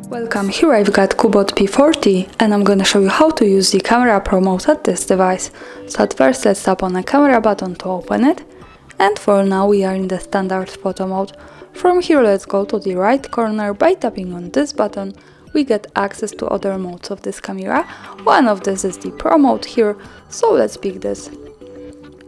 Welcome, here I've got CUBOT P40 and I'm gonna show you how to use the camera pro mode at this device. So at first let's tap on the camera button to open it, and for now we are in the standard photo mode. From here let's go to the right corner. By tapping on this button we get access to other modes of this camera. One of this is the pro mode here, so let's pick this.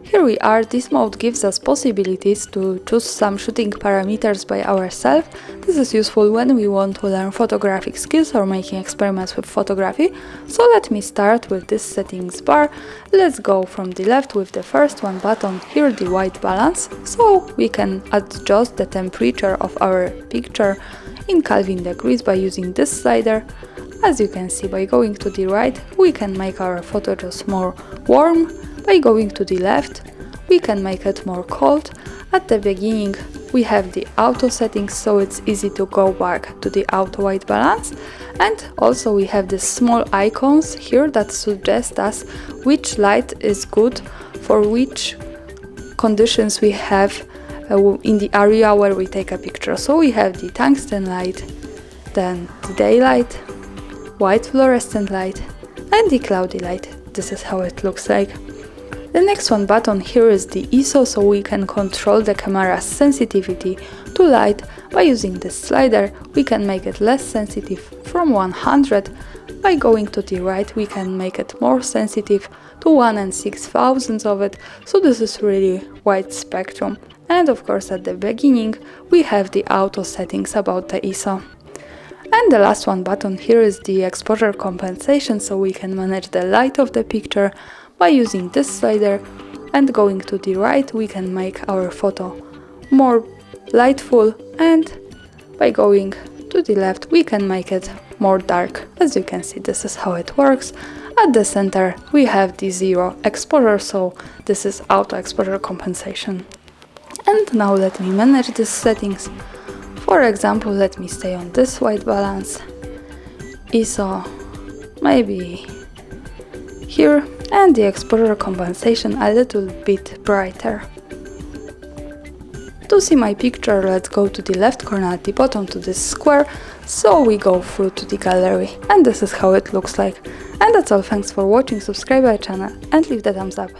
Here we are. This mode gives us possibilities to choose some shooting parameters by ourselves. This is useful when we want to learn photographic skills or making experiments with photography. So let me start with this settings bar. Let's go from the left with the first one button, here the white balance, so we can adjust the temperature of our picture in Kelvin degrees by using this slider. As you can see, by going to the right we can make our photo just more warm. By going to the left, we can make it more cold. At the beginning, we have the auto settings, so it's easy to go back to the auto white balance. And also we have the small icons here that suggest us which light is good for which conditions we have in the area where we take a picture. So we have the tungsten light, then the daylight, white fluorescent light, and the cloudy light. This is how it looks like. The next one button here is the ISO, so we can control the camera's sensitivity to light. By using this slider we can make it less sensitive from 100. By going to the right we can make it more sensitive to 1 6,000 of it, so this is really wide spectrum. And of course at the beginning we have the auto settings about the ISO. And the last one button here is the exposure compensation, so we can manage the light of the picture. By using this slider and going to the right we can make our photo more lightful, and by going to the left we can make it more dark. As you can see, this is how it works. At the center we have the zero exposure, so this is auto exposure compensation. And now let me manage these settings. For example, let me stay on this white balance, ISO maybe here, and the exposure compensation a little bit brighter. To see my picture, let's go to the left corner at the bottom to this square, so we go through to the gallery, and this is how it looks like. And that's all, thanks for watching, subscribe my channel and leave the thumbs up.